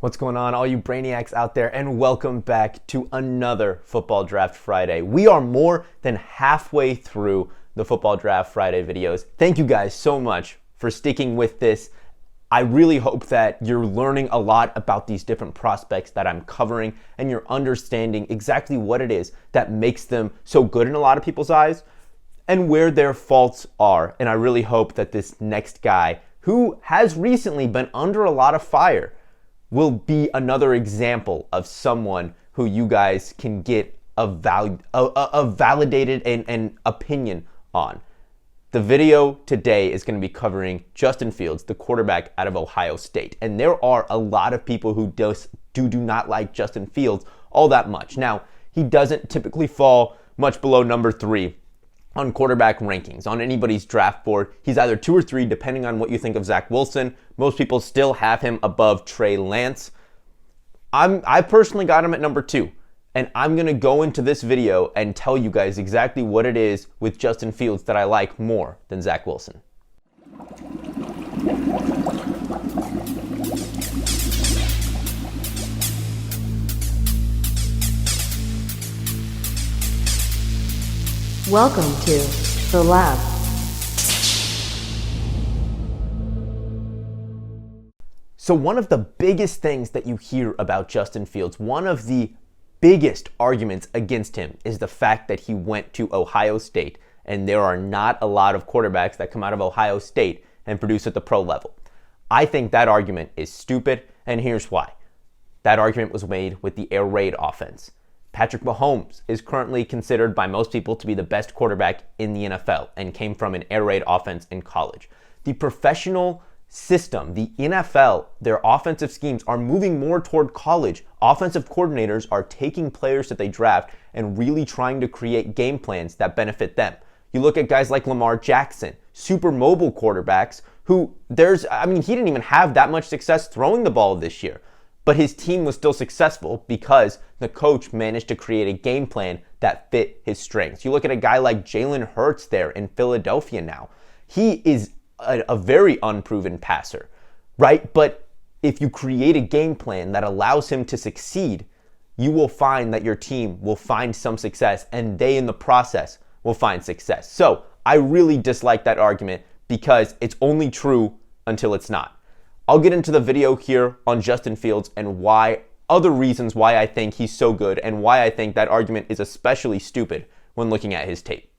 What's going on, all you brainiacs out there, and welcome back to another Football Draft Friday. We are more than halfway through the Football Draft Friday videos. Thank you guys so much for sticking with this. I really hope that you're learning a lot about these different prospects that I'm covering, and you're understanding exactly what it is that makes them so good in a lot of people's eyes, and where their faults are. And I really hope that this next guy, who has recently been under a lot of fire, will be another example of someone who you guys can get a validated and opinion on. The video today is going to be covering Justin Fields, the quarterback out of Ohio State. And there are a lot of people who do not like Justin Fields all that much. Now, he doesn't typically fall much below number 3 on quarterback rankings. On anybody's draft board, he's either 2 or 3, depending on what you think of Zach Wilson. Most people still have him above Trey Lance. I personally got him at number 2, and I'm going to go into this video and tell you guys exactly what it is with Justin Fields that I like more than Zach Wilson. Welcome to The Lab. So one of the biggest things that you hear about Justin Fields, one of the biggest arguments against him, is the fact that he went to Ohio State, and there are not a lot of quarterbacks that come out of Ohio State and produce at the pro level. I think that argument is stupid, and here's why. That argument was made with the air raid offense. Patrick Mahomes is currently considered by most people to be the best quarterback in the NFL and came from an air raid offense in college. The professional system, the NFL, their offensive schemes are moving more toward college. Offensive coordinators are taking players that they draft and really trying to create game plans that benefit them. You look at guys like Lamar Jackson, super mobile quarterbacks who he didn't even have that much success throwing the ball this year. But his team was still successful because the coach managed to create a game plan that fit his strengths. You look at a guy like Jalen Hurts there in Philadelphia now. He is a very unproven passer, right? But if you create a game plan that allows him to succeed, you will find that your team will find some success, and they in the process will find success. So I really dislike that argument because it's only true until it's not. I'll get into the video here on Justin Fields and other reasons why I think he's so good and why I think that argument is especially stupid when looking at his tape.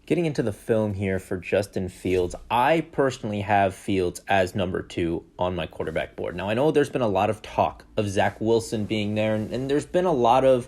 Getting into the film here for Justin Fields, I personally have Fields as number 2 on my quarterback board. Now, I know there's been a lot of talk of Zach Wilson being there, and there's been a lot of,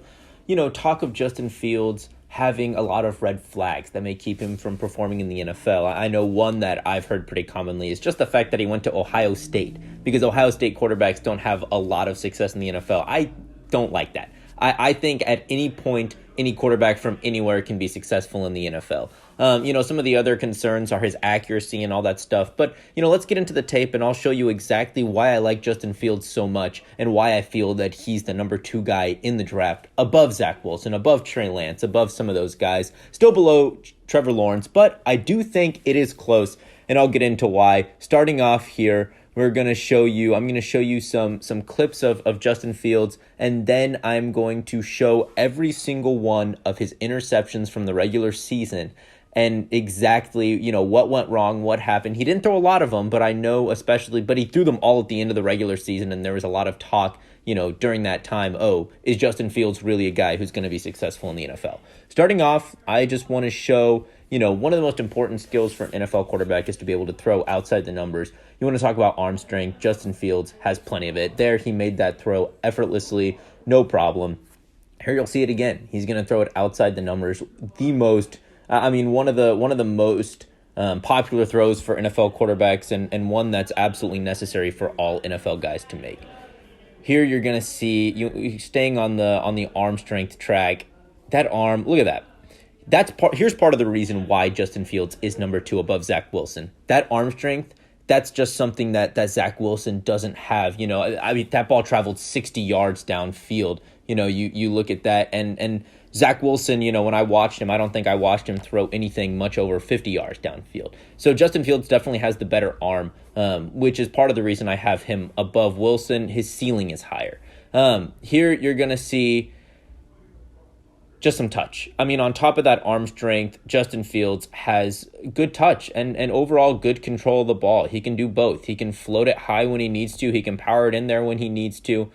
talk of Justin Fields having a lot of red flags that may keep him from performing in the NFL. I know one that I've heard pretty commonly is just the fact that he went to Ohio State, because Ohio State quarterbacks don't have a lot of success in the NFL. I don't like that. I think at any point, any quarterback from anywhere can be successful in the NFL. Some of the other concerns are his accuracy and all that stuff. But, let's get into the tape and I'll show you exactly why I like Justin Fields so much and why I feel that he's the number 2 guy in the draft, above Zach Wilson, above Trey Lance, above some of those guys, still below Trevor Lawrence. But I do think it is close, and I'll get into why. Starting off here, I'm going to show you some clips of Justin Fields, and then I'm going to show every single one of his interceptions from the regular season and exactly, what went wrong, what happened. He didn't throw a lot of them, but I know but he threw them all at the end of the regular season, and there was a lot of talk, during that time, is Justin Fields really a guy who's going to be successful in the NFL? Starting off, I just want to show, one of the most important skills for an NFL quarterback is to be able to throw outside the numbers. You want to talk about arm strength. Justin Fields has plenty of it. There, he made that throw effortlessly, no problem. Here you'll see it again. He's going to throw it outside the numbers. One of the most popular throws for NFL quarterbacks, and one that's absolutely necessary for all NFL guys to make. Here you're going to see, you staying on the arm strength track. That arm, look at that. Here's part of the reason why Justin Fields is number 2 above Zach Wilson. That arm strength, that's just something that Zach Wilson doesn't have. That ball traveled 60 yards downfield. You look at that, and Zach Wilson, when I watched him, I don't think I watched him throw anything much over 50 yards downfield. So Justin Fields definitely has the better arm, which is part of the reason I have him above Wilson. His ceiling is higher. Here you're going to see just some touch. I mean, on top of that arm strength, Justin Fields has good touch and overall good control of the ball. He can do both. He can float it high when he needs to. He can power it in there when he needs to.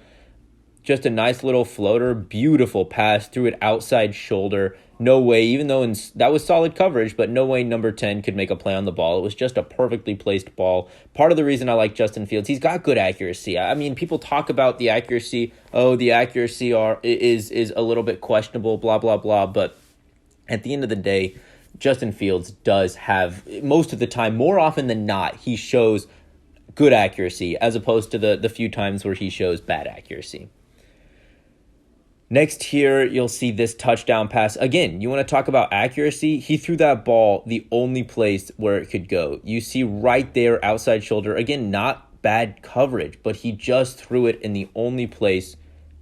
Just a nice little floater, beautiful pass, threw it outside shoulder. No way, even though that was solid coverage, but no way number 10 could make a play on the ball. It was just a perfectly placed ball. Part of the reason I like Justin Fields, he's got good accuracy. I mean, people talk about the accuracy. Oh, the accuracy is a little bit questionable, blah, blah, blah. But at the end of the day, Justin Fields does have, most of the time, more often than not, he shows good accuracy as opposed to the few times where he shows bad accuracy. Next here, you'll see this touchdown pass. Again, you want to talk about accuracy? He threw that ball the only place where it could go. You see right there, outside shoulder. Again, not bad coverage, but he just threw it in the only place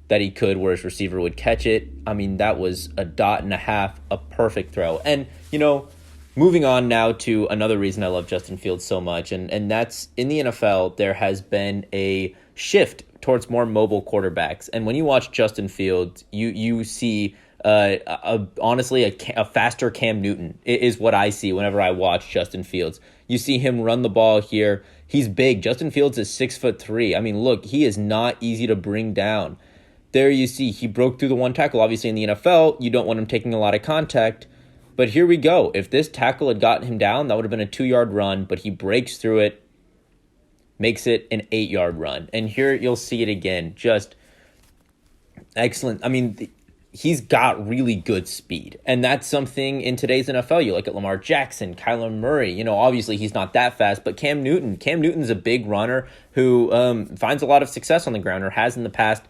that he could where his receiver would catch it. I mean, that was a dot and a half, a perfect throw. And, moving on now to another reason I love Justin Fields so much, and that's in the NFL, there has been a shift towards more mobile quarterbacks. And when you watch Justin Fields, you see honestly a faster Cam Newton is what I see whenever I watch Justin Fields. You see him run the ball here. He's big. Justin Fields is 6'3". I mean, look, he is not easy to bring down. There you see he broke through the one tackle. Obviously in the NFL, you don't want him taking a lot of contact. But here we go. If this tackle had gotten him down, that would have been a 2-yard run, but he breaks through it, makes it an 8-yard run. And here you'll see it again. Just excellent. I mean, he's got really good speed. And that's something in today's NFL. You look at Lamar Jackson, Kyler Murray. Obviously he's not that fast, but Cam Newton. Cam Newton's a big runner who finds a lot of success on the ground or has in the past.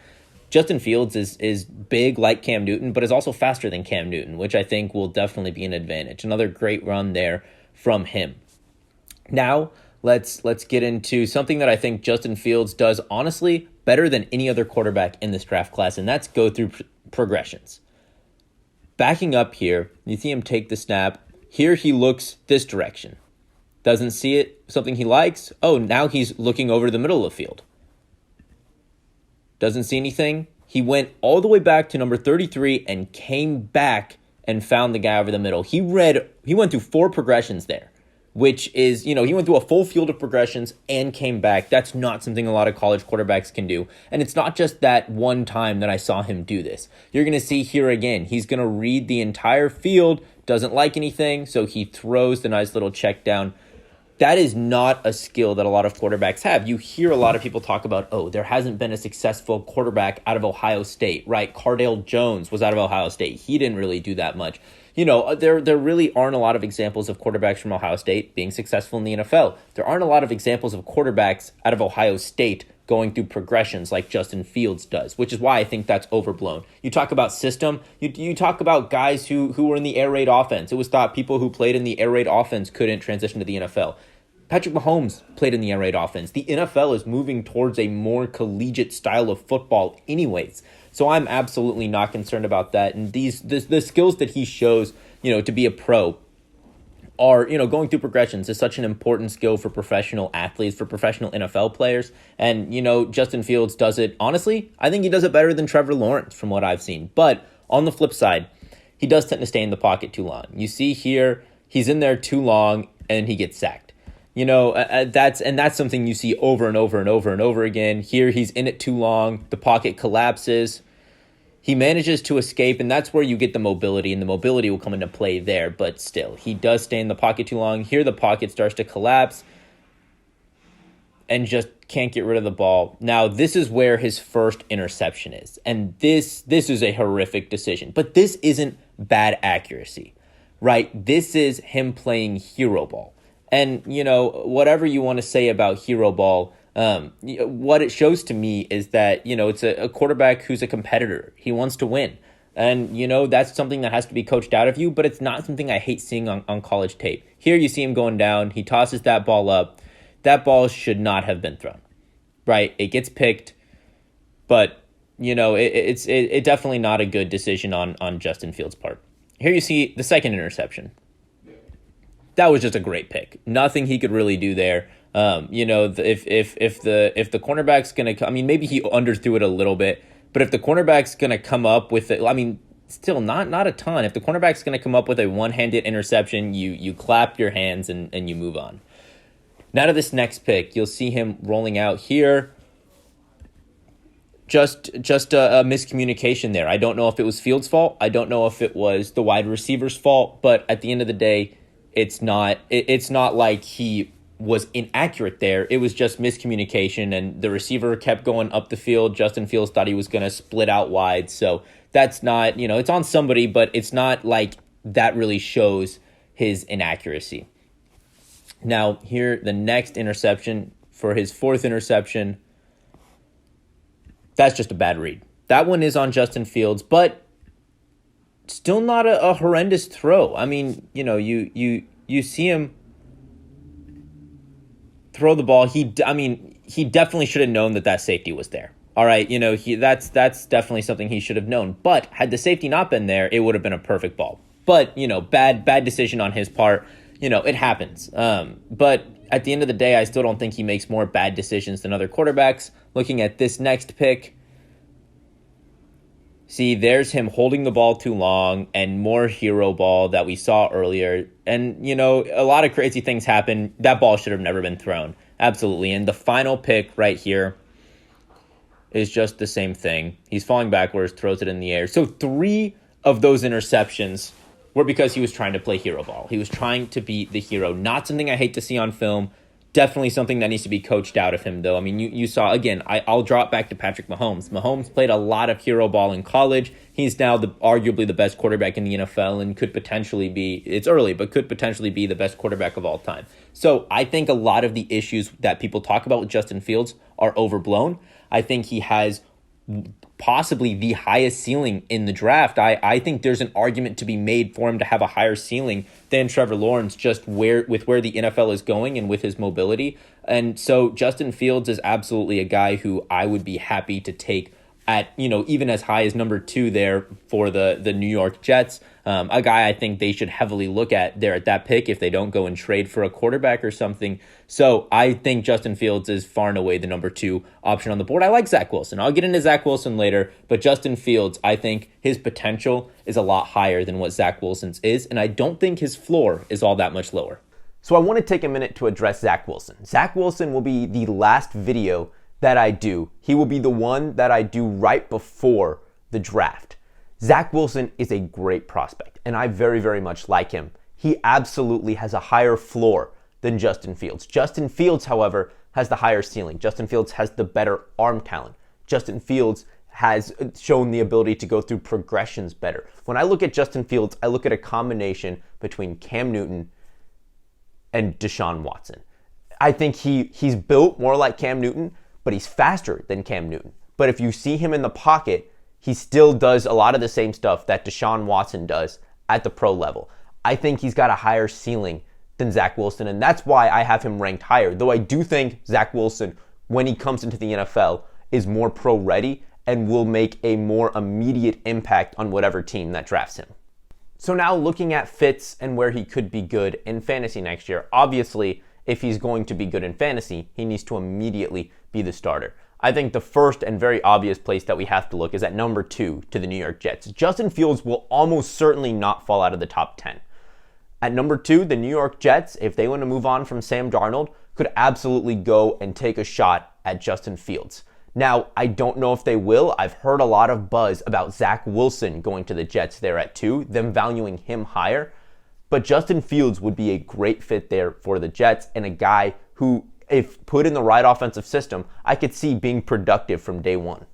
Justin Fields is big like Cam Newton, but is also faster than Cam Newton, which I think will definitely be an advantage. Another great run there from him. Now, let's get into something that I think Justin Fields does honestly better than any other quarterback in this draft class, and that's go through progressions. Backing up here, you see him take the snap. Here he looks this direction. Doesn't see it, something he likes. Oh, now he's looking over the middle of the field. Doesn't see anything. He went all the way back to number 33 and came back and found the guy over the middle. He went through 4 progressions there, which is, he went through a full field of progressions and came back. That's not something a lot of college quarterbacks can do. And it's not just that one time that I saw him do this. You're going to see here again, he's going to read the entire field, doesn't like anything, so he throws the nice little check down. That is not a skill that a lot of quarterbacks have. You hear a lot of people talk about, there hasn't been a successful quarterback out of Ohio State, right? Cardale Jones was out of Ohio State. He didn't really do that much. There really aren't a lot of examples of quarterbacks from Ohio State being successful in the NFL. There aren't a lot of examples of quarterbacks out of Ohio State going through progressions like Justin Fields does, which is why I think that's overblown. You talk about system, you talk about guys who were in the air raid offense. It was thought people who played in the air raid offense couldn't transition to the NFL. Patrick Mahomes played in the air raid offense. The NFL is moving towards a more collegiate style of football anyways. So I'm absolutely not concerned about that. And the skills that he shows, to be a pro are, going through progressions is such an important skill for professional athletes, for professional NFL players. And, Justin Fields does it, honestly, I think he does it better than Trevor Lawrence from what I've seen. But on the flip side, he does tend to stay in the pocket too long. You see here, he's in there too long and he gets sacked. That's something you see over and over and over and over again. Here, he's in it too long. The pocket collapses. He manages to escape, and that's where you get the mobility, and the mobility will come into play there. But still, he does stay in the pocket too long. Here, the pocket starts to collapse and just can't get rid of the ball. Now, this is where his first interception is, and this is a horrific decision. But this isn't bad accuracy, right? This is him playing hero ball. And, whatever you want to say about hero ball, what it shows to me is that, it's a quarterback who's a competitor. He wants to win. And, that's something that has to be coached out of you, but it's not something I hate seeing on college tape. Here you see him going down. He tosses that ball up. That ball should not have been thrown, right? It gets picked, but It's definitely not a good decision on Justin Fields' part. Here you see the second interception. That was just a great pick. Nothing he could really do there. If the cornerback's gonna, maybe he underthrew it a little bit, but if the cornerback's gonna come up with it, still not a ton. If the cornerback's gonna come up with a one-handed interception, you clap your hands and you move on. Now to this next pick, you'll see him rolling out here. Just a miscommunication there. I don't know if it was Fields' fault. I don't know if it was the wide receiver's fault. But at the end of the day, it's not like he was inaccurate there. It was just miscommunication, and the receiver kept going up the field. Justin Fields thought he was going to split out wide. So that's not, it's on somebody, but it's not like that really shows his inaccuracy. Now, here, the next interception for his fourth interception, that's just a bad read. That one is on Justin Fields, but still not a horrendous throw. You see him throw the ball. He definitely should have known that safety was there. All right, that's definitely something he should have known. But had the safety not been there, it would have been a perfect ball. But, bad decision on his part. It happens. But at the end of the day, I still don't think he makes more bad decisions than other quarterbacks. Looking at this next pick, see, there's him holding the ball too long and more hero ball that we saw earlier. And, a lot of crazy things happen. That ball should have never been thrown. Absolutely. And the final pick right here is just the same thing. He's falling backwards, throws it in the air. So 3 of those interceptions were because he was trying to play hero ball. He was trying to be the hero. Not something I hate to see on film. Definitely something that needs to be coached out of him, though. You saw, again, I'll draw it back to Patrick Mahomes. Mahomes played a lot of hero ball in college. He's now arguably the best quarterback in the NFL and could potentially be, it's early, but could potentially be the best quarterback of all time. So I think a lot of the issues that people talk about with Justin Fields are overblown. I think he has possibly the highest ceiling in the draft. I think there's an argument to be made for him to have a higher ceiling than Trevor Lawrence, just where the NFL is going and with his mobility. And so Justin Fields is absolutely a guy who I would be happy to take at, even as high as number 2 there for the New York Jets. A guy I think they should heavily look at there at that pick if they don't go and trade for a quarterback or something. So I think Justin Fields is far and away the number 2 option on the board. I like Zach Wilson. I'll get into Zach Wilson later, but Justin Fields, I think his potential is a lot higher than what Zach Wilson's is, and I don't think his floor is all that much lower. So I want to take a minute to address Zach Wilson. Zach Wilson will be the last video that I do. He will be the one that I do right before the draft. Zach Wilson is a great prospect, and I very, very much like him. He absolutely has a higher floor than Justin Fields. Justin Fields, however, has the higher ceiling. Justin Fields has the better arm talent. Justin Fields has shown the ability to go through progressions better. When I look at Justin Fields, I look at a combination between Cam Newton and Deshaun Watson. I think he's built more like Cam Newton, but he's faster than Cam Newton. But if you see him in the pocket, he still does a lot of the same stuff that Deshaun Watson does at the pro level. I think he's got a higher ceiling than Zach Wilson, and that's why I have him ranked higher. Though I do think Zach Wilson, when he comes into the NFL, is more pro-ready and will make a more immediate impact on whatever team that drafts him. So now looking at fits and where he could be good in fantasy next year, obviously, if he's going to be good in fantasy, he needs to immediately be the starter. I think the first and very obvious place that we have to look is at number 2 to the New York Jets. Justin Fields will almost certainly not fall out of the top 10. At number 2, the New York Jets, if they want to move on from Sam Darnold, could absolutely go and take a shot at Justin Fields. Now, I don't know if they will. I've heard a lot of buzz about Zach Wilson going to the Jets there at 2, them valuing him higher. But Justin Fields would be a great fit there for the Jets and a guy who, if put in the right offensive system, I could see being productive from day one.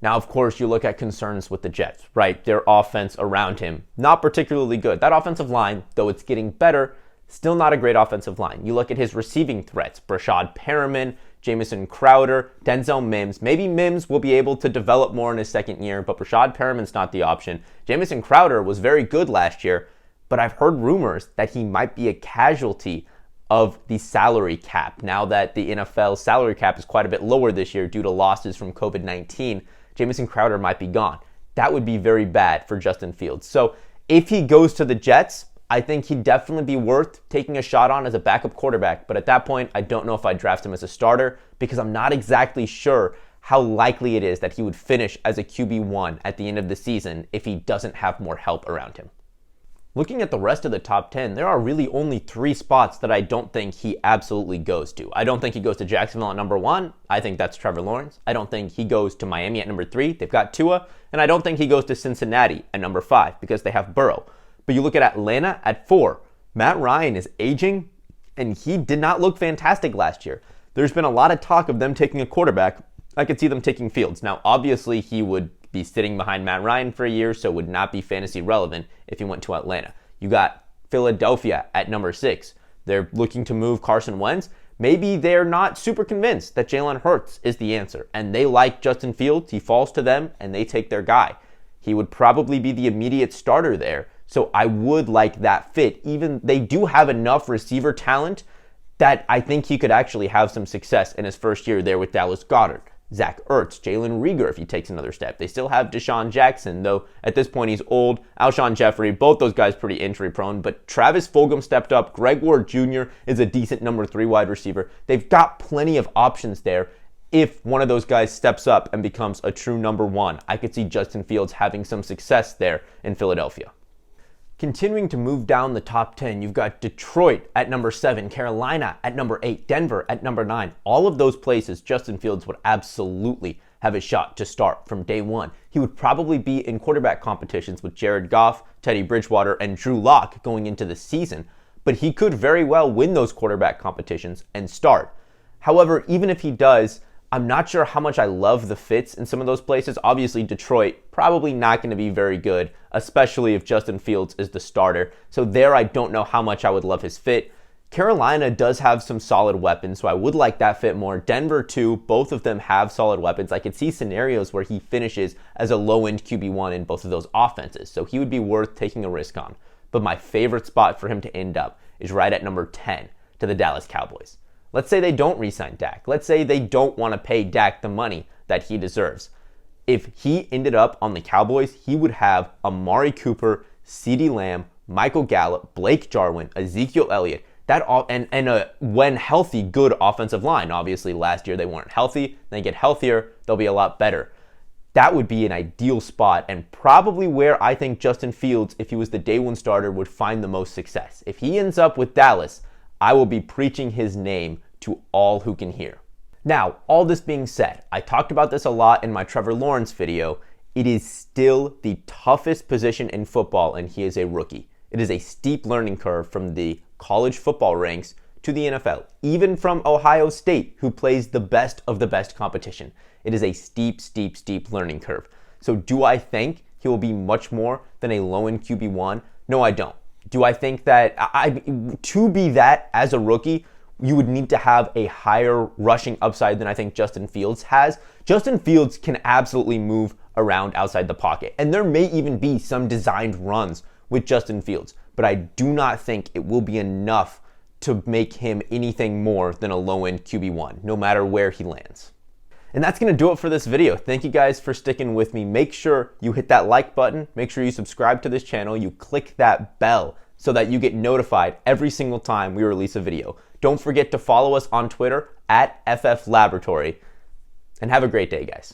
Now, of course, you look at concerns with the Jets, right? Their offense around him, not particularly good. That offensive line, though it's getting better, still not a great offensive line. You look at his receiving threats, Brashad Perriman, Jameson Crowder, Denzel Mims. Maybe Mims will be able to develop more in his second year, but Brashad Perriman's not the option. Jameson Crowder was very good last year, but I've heard rumors that he might be a casualty of the salary cap now that the NFL salary cap is quite a bit lower this year due to losses from COVID-19. Jameson Crowder might be gone. That would be very bad for Justin Fields. So if he goes to the Jets, I think he'd definitely be worth taking a shot on as a backup quarterback. But at that point, I don't know if I'd draft him as a starter because I'm not exactly sure how likely it is that he would finish as a QB1 at the end of the season if he doesn't have more help around him. Looking at the rest of the top 10, there are really only 3 spots that I don't think he absolutely goes to. I don't think he goes to Jacksonville at number 1. I think that's Trevor Lawrence. I don't think he goes to Miami at number 3. They've got Tua. And I don't think he goes to Cincinnati at number 5 because they have Burrow. But you look at Atlanta at 4. Matt Ryan is aging, and he did not look fantastic last year. There's been a lot of talk of them taking a quarterback. I could see them taking Fields. Now, obviously, he would be sitting behind Matt Ryan for a year, so would not be fantasy relevant if he went to Atlanta. You got Philadelphia at number 6. They're looking to move Carson Wentz. Maybe they're not super convinced that Jalen Hurts is the answer, and they like Justin Fields. He falls to them, and they take their guy. He would probably be the immediate starter there, so I would like that fit. Even they do have enough receiver talent that I think he could actually have some success in his first year there with Dallas Goedert, Zach Ertz, Jalen Reagor if he takes another step. They still have Deshaun Jackson, though at this point he's old. Alshon Jeffrey, both those guys pretty injury prone, but Travis Fulgham stepped up. Greg Ward Jr. is a decent number 3 wide receiver. They've got plenty of options there. If one of those guys steps up and becomes a true number 1, I could see Justin Fields having some success there in Philadelphia. Continuing to move down the top 10, you've got Detroit at number 7, Carolina at number 8, Denver at number 9. All of those places, Justin Fields would absolutely have a shot to start from day one. He would probably be in quarterback competitions with Jared Goff, Teddy Bridgewater, and Drew Lock going into the season, but he could very well win those quarterback competitions and start. However, even if he does, I'm not sure how much I love the fits in some of those places. Obviously, Detroit, probably not going to be very good, especially if Justin Fields is the starter. So there, I don't know how much I would love his fit. Carolina does have some solid weapons, so I would like that fit more. Denver, too, both of them have solid weapons. I could see scenarios where he finishes as a low-end QB1 in both of those offenses, so he would be worth taking a risk on. But my favorite spot for him to end up is right at number 10 to the Dallas Cowboys. Let's say they don't re-sign Dak. Let's say they don't want to pay Dak the money that he deserves. If he ended up on the Cowboys, he would have Amari Cooper, CeeDee Lamb, Michael Gallup, Blake Jarwin, Ezekiel Elliott, and a, when healthy, good offensive line. Obviously, last year they weren't healthy. They get healthier, they'll be a lot better. That would be an ideal spot and probably where I think Justin Fields, if he was the day one starter, would find the most success. If he ends up with Dallas, I will be preaching his name to all who can hear. Now, all this being said, I talked about this a lot in my Trevor Lawrence video. It is still the toughest position in football, and he is a rookie. It is a steep learning curve from the college football ranks to the NFL, even from Ohio State, who plays the best of the best competition. It is a steep, steep, steep learning curve. So do I think he will be much more than a low-end QB1? No, I don't. Do I think that to be that as a rookie, you would need to have a higher rushing upside than I think Justin Fields has? Justin Fields can absolutely move around outside the pocket, and there may even be some designed runs with Justin Fields, but I do not think it will be enough to make him anything more than a low-end QB1, no matter where he lands. And that's going to do it for this video. Thank you guys for sticking with me. Make sure you hit that like button. Make sure you subscribe to this channel. You click that bell so that you get notified every single time we release a video. Don't forget to follow us on Twitter at FF Laboratory. And have a great day, guys.